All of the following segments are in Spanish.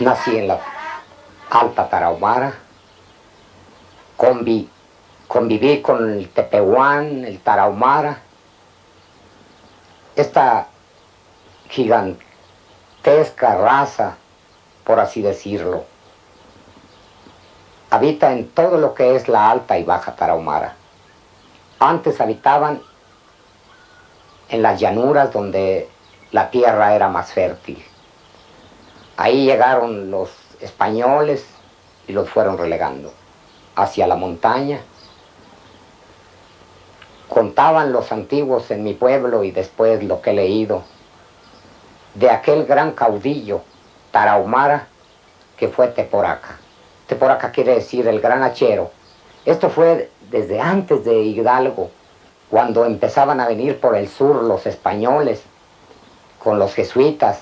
Nací en la Alta Tarahumara, conviví con el Tepehuán, el Tarahumara, esta gigantesca raza, por así decirlo, habita en todo lo que es la Alta y Baja Tarahumara. Antes habitaban en las llanuras donde la tierra era más fértil. Ahí llegaron los españoles y los fueron relegando hacia la montaña. Contaban los antiguos en mi pueblo y después lo que he leído de aquel gran caudillo tarahumara que fue Teporaca. Teporaca quiere decir el gran hachero. Esto fue desde antes de Hidalgo, cuando empezaban a venir por el sur los españoles con los jesuitas,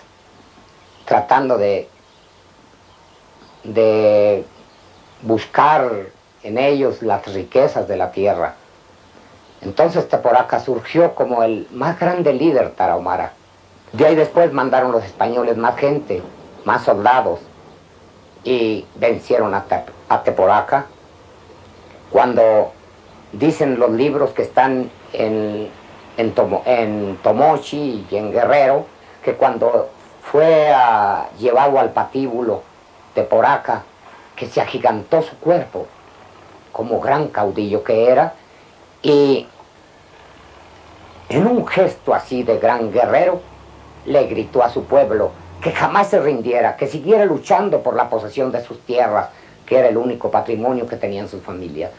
tratando de buscar en ellos las riquezas de la tierra. Entonces Teporaca surgió como el más grande líder tarahumara. De ahí después mandaron los españoles más gente, más soldados, y vencieron a Teporaca. Cuando dicen los libros que están en Tomochi y en Guerrero, que cuando fue llevado al patíbulo Teporaca, que se agigantó su cuerpo como gran caudillo que era, y en un gesto así de gran guerrero le gritó a su pueblo que jamás se rindiera, que siguiera luchando por la posesión de sus tierras, que era el único patrimonio que tenían sus familias.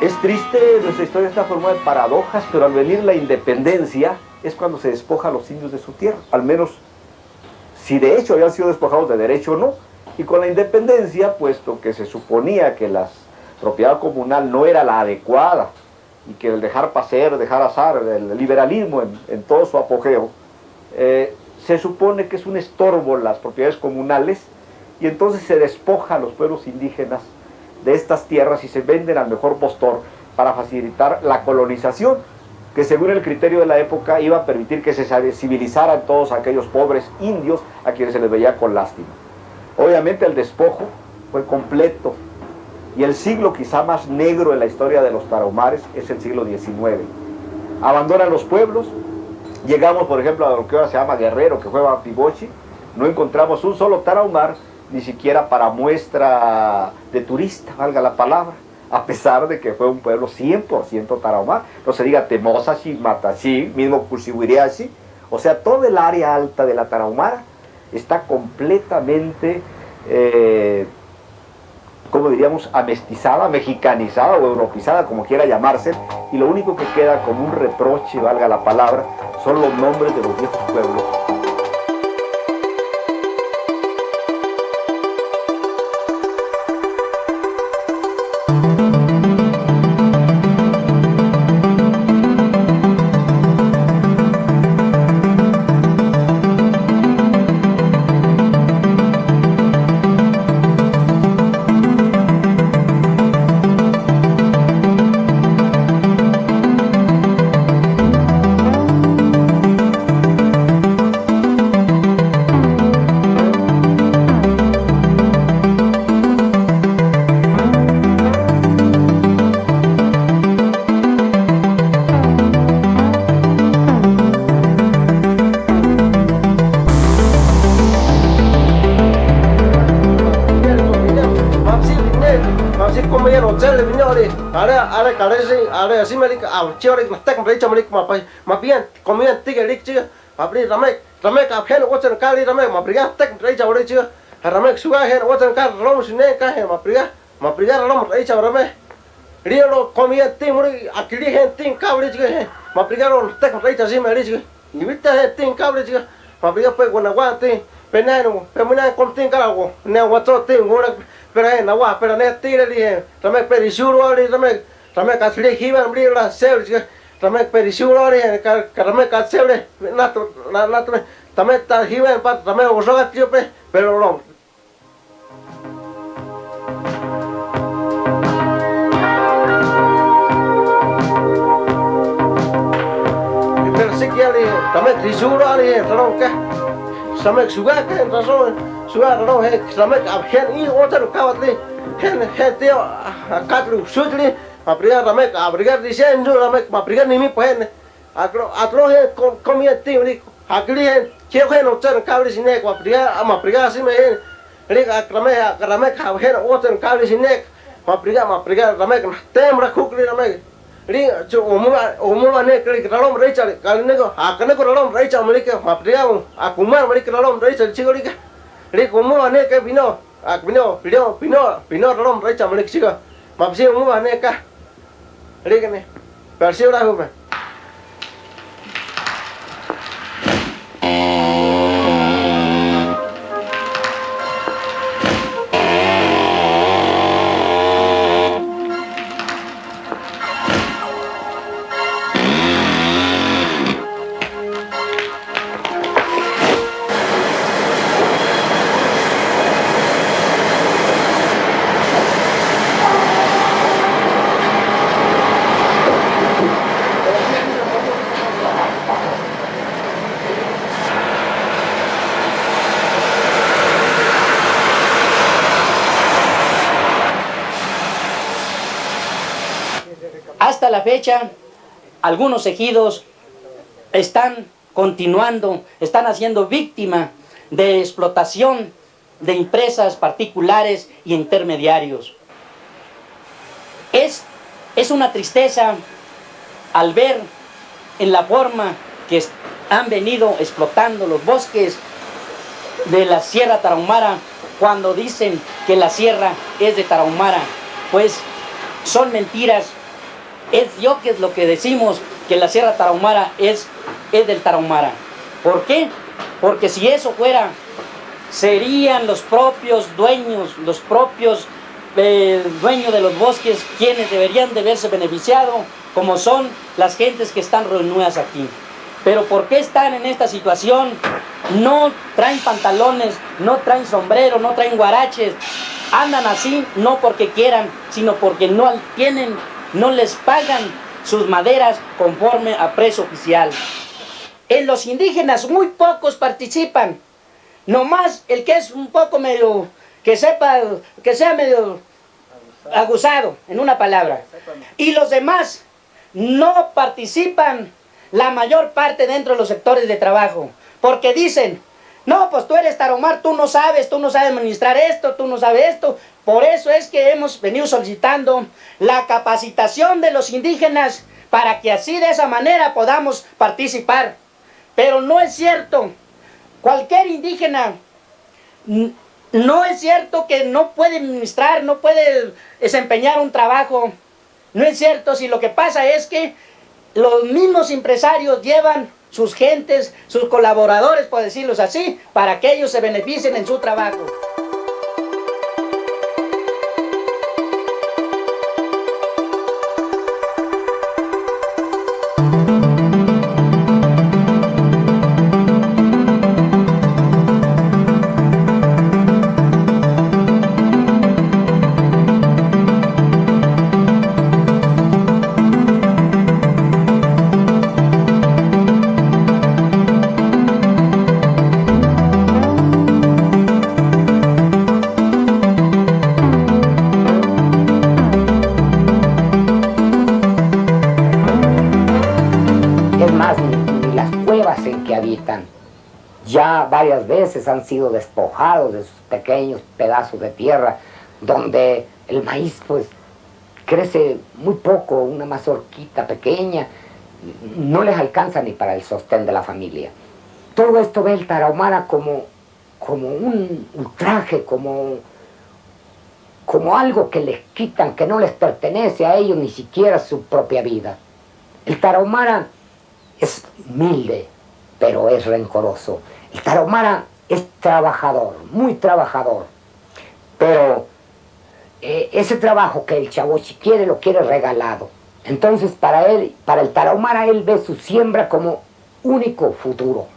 Es triste, nuestra historia está formada de paradojas, pero al venir la independencia es cuando se despoja a los indios de su tierra, al menos si de hecho habían sido despojados de derecho o no. Y con la independencia, puesto que se suponía que la propiedad comunal no era la adecuada y que el dejar pasar, dejar azar, el liberalismo en todo su apogeo, se supone que es un estorbo las propiedades comunales, y entonces se despoja a los pueblos indígenas de estas tierras y se venden al mejor postor para facilitar la colonización, que según el criterio de la época iba a permitir que se civilizaran todos aquellos pobres indios a quienes se les veía con lástima. Obviamente el despojo fue completo, y el siglo quizá más negro en la historia de los tarahumares es el siglo XIX. Abandonan los pueblos, llegamos por ejemplo a lo que ahora se llama Guerrero, que fue Bampibochi, no encontramos un solo tarahumar, ni siquiera para muestra de turista, valga la palabra, a pesar de que fue un pueblo 100% tarahumar. No se diga Temosachi, Matachi, mismo Cusihuiriachi, o sea, todo el área alta de la Tarahumara está completamente, como diríamos, amestizada, mexicanizada o europeizada, como quiera llamarse, y lo único que queda como un reproche, valga la palabra, son los nombres de los viejos pueblos. are carece, are así me dice, chévere, no está con recha, me dice, más bien, comían tigre, dice, abrir Ramek, abgen, otra cali, Ramek, más briga, está con recha, me dice, Ramek, suga, otra cali, Rom, sin nada, más briga, Rom, recha, Ramek. Río comía timbre, aquí gente cable, más briga, está con recha, así me dice, y viste gente cable, más briga, pues, cuando aguante, penano, penana, con tin carago, ne aguantó tin, pero na wa, pero ne tire, Ramek, perisuro, Ramek, así, giban, abrir la selva. Ramek perisuro Ramek atsebre nato también está hiven pat Ramek usoga tiope pero no pero sí que ali Ramek risuro ali no que Ramek suga que razón suga no Ramek abgen y otro cabatli gen tío acatru sutli abrigar Ramek, abrigar diciendo Ramek, abrigar ni mi pues, atro comía tío, aquel quiero que no tenga cable sin neck, abrigar así me Ramek, abrigar otro cable sin neck, abrigar Ramek, tembra kukli Ramek, umuma neck, ralom Richard, calnego, acaneco ralom Richard, marica, abrigar, acumar marica ralom Richard, chico rica, umuma neck, vino ralom Richard, marica, chico, mapsi umuma neck. Dígame, pero si ahora joven. Hasta la fecha, algunos ejidos están continuando, están haciendo víctima de explotación de empresas particulares y intermediarios. Es una tristeza al ver en la forma que han venido explotando los bosques de la Sierra Tarahumara cuando dicen que la sierra es de Tarahumara, pues son mentiras. Es yo que es lo que decimos, que la Sierra Tarahumara es del Tarahumara. ¿Por qué? Porque si eso fuera, serían los propios dueños, dueños de los bosques quienes deberían de verse beneficiados, como son las gentes que están reunidas aquí. Pero ¿por qué están en esta situación? No traen pantalones, no traen sombrero, no traen guaraches, andan así no porque quieran, sino porque no tienen, no les pagan sus maderas conforme a precio oficial. En los indígenas muy pocos participan, nomás el que es un poco medio, que sea medio aguzado, en una palabra. Y los demás no participan la mayor parte dentro de los sectores de trabajo, porque dicen, no, pues tú eres tarahumar, tú no sabes administrar esto, tú no sabes esto. Por eso es que hemos venido solicitando la capacitación de los indígenas para que así de esa manera podamos participar. Pero no es cierto, cualquier indígena, no es cierto que no puede administrar, no puede desempeñar un trabajo. No es cierto, si lo que pasa es que los mismos empresarios llevan sus gentes, sus colaboradores, por decirlo así, para que ellos se beneficien en su trabajo. Ya varias veces han sido despojados de sus pequeños pedazos de tierra, donde el maíz pues crece muy poco, una mazorquita pequeña, no les alcanza ni para el sostén de la familia. Todo esto ve el tarahumara como un ultraje, como algo que les quitan, que no les pertenece a ellos ni siquiera su propia vida. El tarahumara es humilde, pero es rencoroso. El tarahumara es trabajador, muy trabajador, pero ese trabajo que el chavochi quiere, lo quiere regalado. Entonces para él, para el tarahumara, él ve su siembra como único futuro.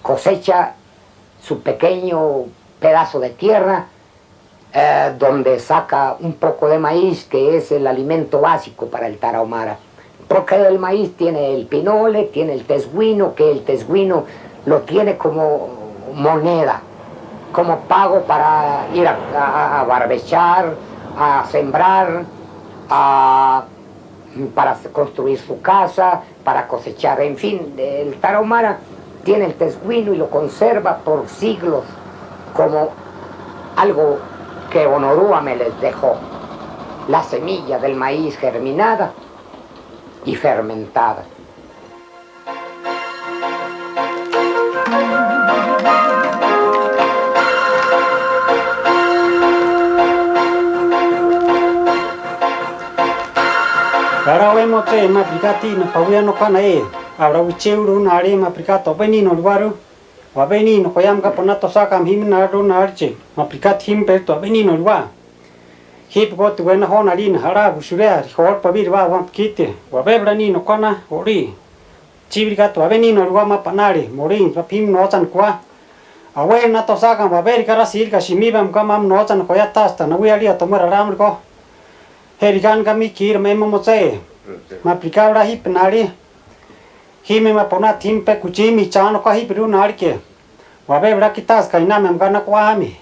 Cosecha su pequeño pedazo de tierra, donde saca un poco de maíz, que es el alimento básico para el tarahumara. Porque el maíz tiene el pinole, tiene el tesguino, que el tesguino lo tiene como moneda, como pago para ir a barbechar, a sembrar, para construir su casa, para cosechar, en fin. El tarahumara tiene el tesguino y lo conserva por siglos como algo que Onorúame les dejó, la semilla del maíz germinada y fermentada. Ahora vemos que más aplicati no pavía no pana ahora ucheuro na are más aplicato veni no lugaru wa veni no koyam ka ponato sakam him na ro na arche aplicat him per to veni no lugar hip go tu na hona rin hara busura hor pavir wa kite wa bebrani no kona ori chibrica to veni no lugar ma panare morin pa pim no chan kwa awe na to sakam wa ber kara sil ka shimibam kamam no chan koyata hasta na wi ali to mara ram ko herigan kami kir memo moce ma aplicabra hip nari hime ma pona timpe kuchimi chano ka hip ru nari ke wabe bra kitas kaina mem gana kwami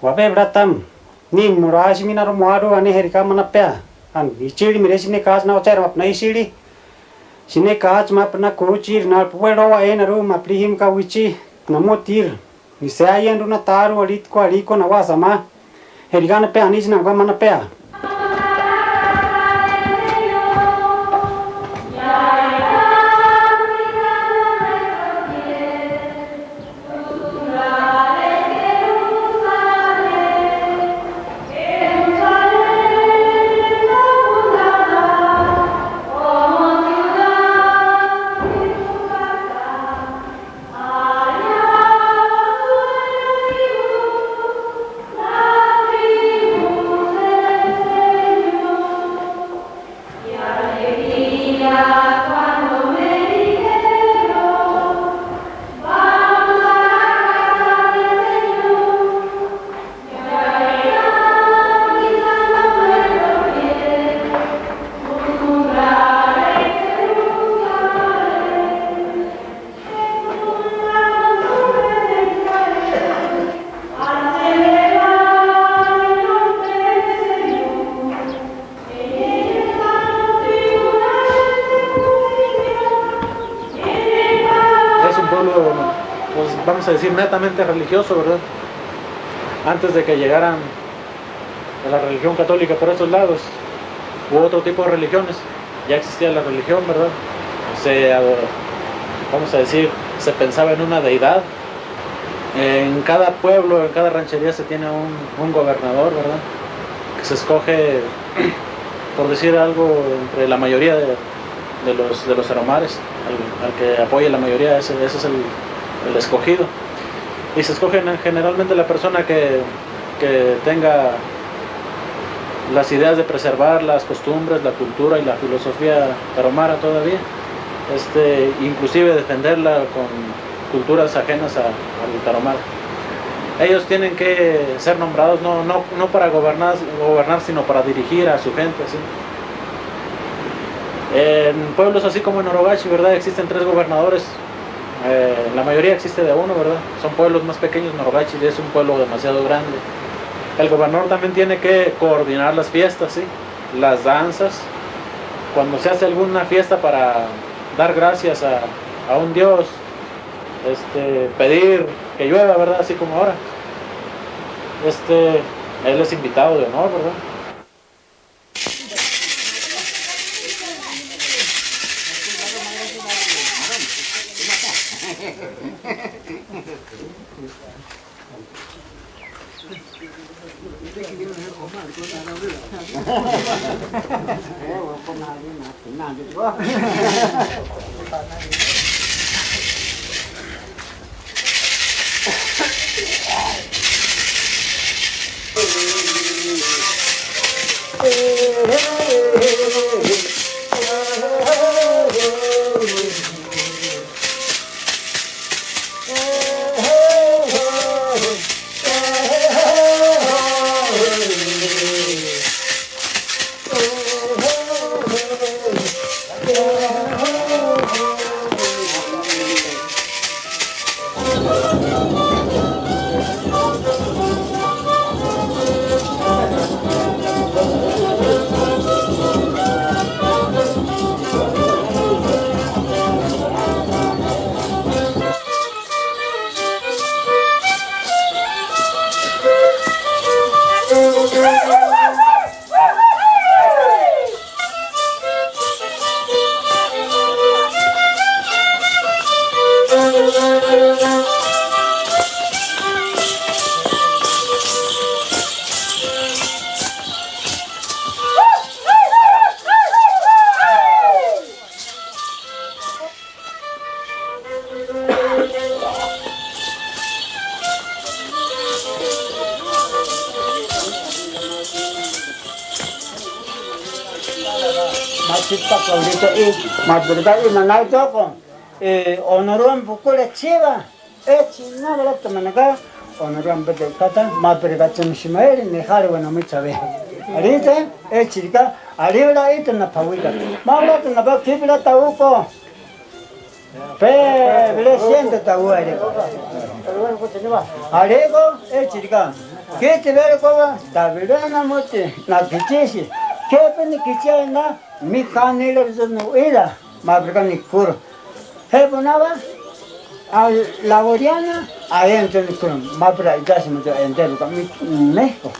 wabe bra tam nin murashi mina ro moaro ane herika mana pya an ichiri mire sine kas na ocher apna isiri sine kas ma apna kuchir na puero wa en ru ma prihim ka wichi namotir ni se ayen ru na taru alit ko aliko na wasama herigana pe anis na ga mana pya. Vamos a decir netamente religioso, ¿verdad? Antes de que llegaran a la religión católica por esos lados, hubo otro tipo de religiones, ya existía la religión, ¿verdad? Vamos a decir, se pensaba en una deidad. En cada pueblo, en cada ranchería se tiene un gobernador, ¿verdad? Que se escoge, por decir algo, entre la mayoría de los tarahumares, al que apoye la mayoría, ese es el escogido, y se escoge generalmente la persona que tenga las ideas de preservar las costumbres, la cultura y la filosofía tarahumara todavía, inclusive defenderla con culturas ajenas al tarahumara. Ellos tienen que ser nombrados no para gobernar, sino para dirigir a su gente, ¿sí? En pueblos así como en Orogachi, ¿verdad? Existen 3 gobernadores. La mayoría existe de uno, ¿verdad? Son pueblos más pequeños. Orogachi es un pueblo demasiado grande. El gobernador también tiene que coordinar las fiestas, ¿sí? Las danzas. Cuando se hace alguna fiesta para dar gracias a un dios, pedir que llueva, ¿verdad? Así como ahora. Él es invitado de honor, ¿verdad? Machita Paulita y Madurga y Manalto con Honoruan Bukule Chiva, Echinabla Tamanaga, Honoruan Bedecata, Madurga Chimishmael, Neharo and Omichabe. Arita, Echika, Arivla eat in the Pawilla. Mala in the back, Kibla Tauco. Pe, Blessing Tawari. Arego, Echika. Get the very cover, Davidana Muti, Nakichi. Kepen Kichana, Mikanil Zunuela, Mabranikur. Hebonava, Lavoriana, I enter the Kurum, Mabra Jasmine and Deluca Mexico.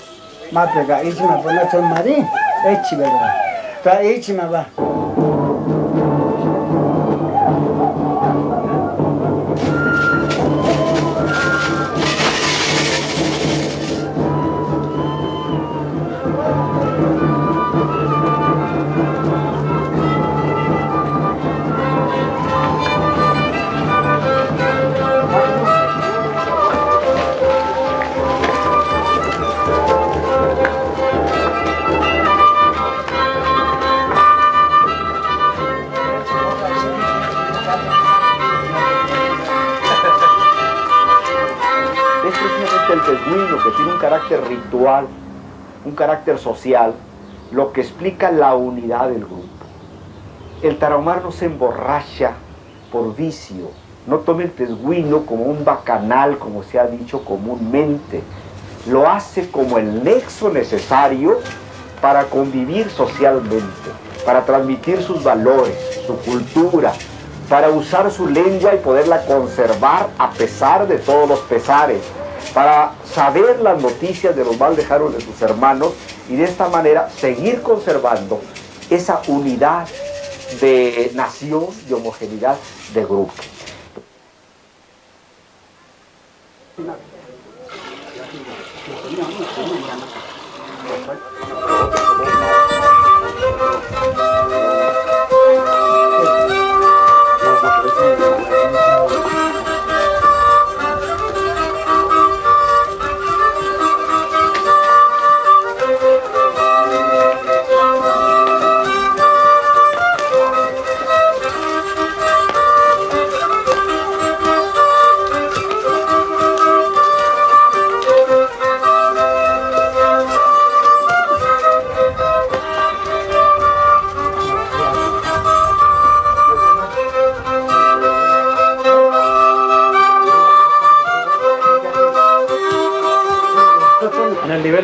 Mabraga, Ichima Bonato Marine, Echibera, Ichimava. Que tiene un carácter ritual, un carácter social, lo que explica la unidad del grupo. El tarahumar no se emborracha por vicio, no tome el tesguino como un bacanal, como se ha dicho comúnmente, lo hace como el nexo necesario para convivir socialmente, para transmitir sus valores, su cultura, para usar su lengua y poderla conservar a pesar de todos los pesares, para saber las noticias de los mal dejados de sus hermanos y de esta manera seguir conservando esa unidad de nación y homogeneidad de grupo.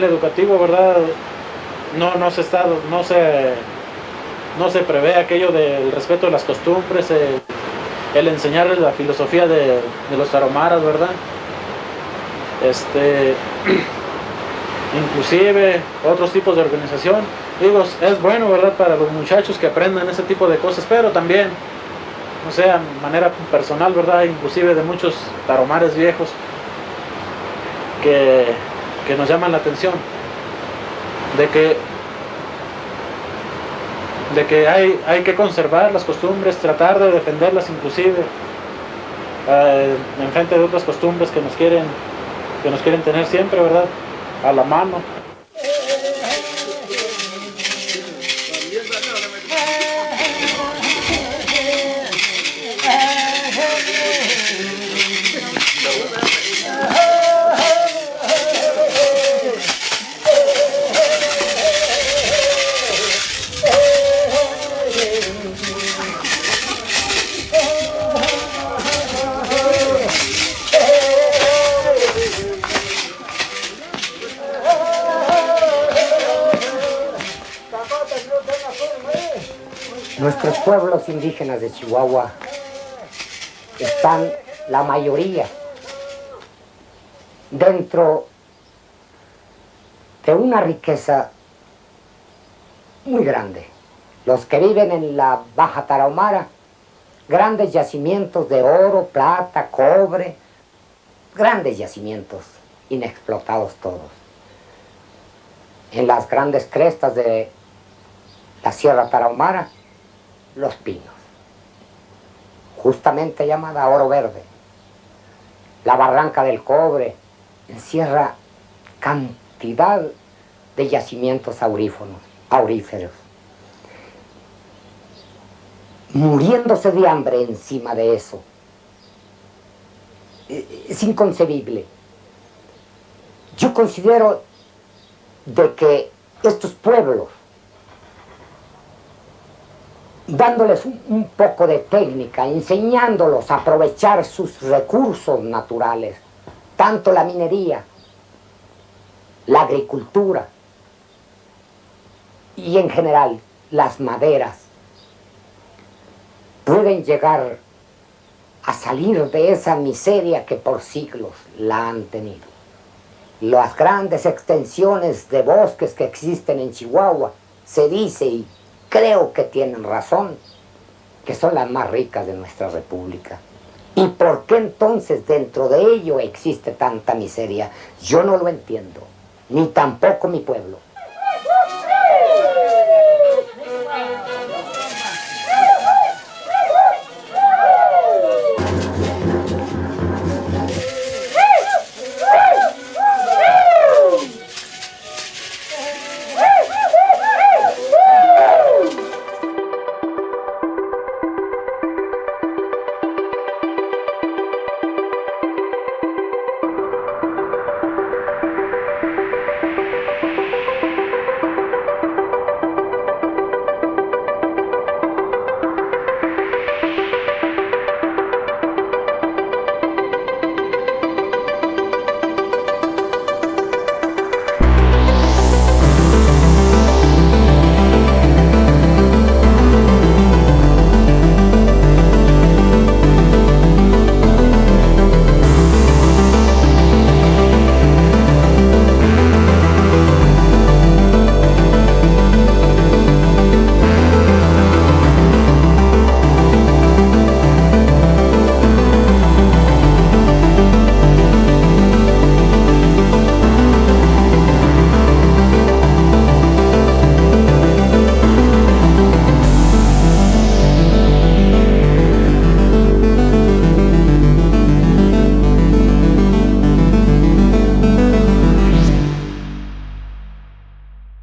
Educativo, ¿verdad? No se prevé aquello del respeto de las costumbres, el enseñarles la filosofía de los tarahumaras, ¿verdad? Inclusive otros tipos de organización, digo, es bueno, ¿verdad?, para los muchachos que aprendan ese tipo de cosas, pero también, o sea, de manera personal, ¿verdad?, inclusive de muchos tarahumares viejos que nos llaman la atención. de que hay que conservar las costumbres, tratar de defenderlas inclusive, en frente de otras costumbres que nos quieren tener siempre, ¿verdad?, a la mano. Nuestros pueblos indígenas de Chihuahua están, la mayoría, dentro de una riqueza muy grande. Los que viven en la Baja Tarahumara, grandes yacimientos de oro, plata, cobre, grandes yacimientos, inexplotados todos. En las grandes crestas de la Sierra Tarahumara, los pinos, justamente llamada Oro Verde. La Barranca del Cobre encierra cantidad de yacimientos auríferos, muriéndose de hambre encima de eso. Es inconcebible. Yo considero de que estos pueblos, dándoles un poco de técnica, enseñándolos a aprovechar sus recursos naturales, tanto la minería, la agricultura y en general las maderas, pueden llegar a salir de esa miseria que por siglos la han tenido. Las grandes extensiones de bosques que existen en Chihuahua, se dice, y creo que tienen razón, que son las más ricas de nuestra república. ¿Y por qué entonces dentro de ello existe tanta miseria? Yo no lo entiendo, ni tampoco mi pueblo.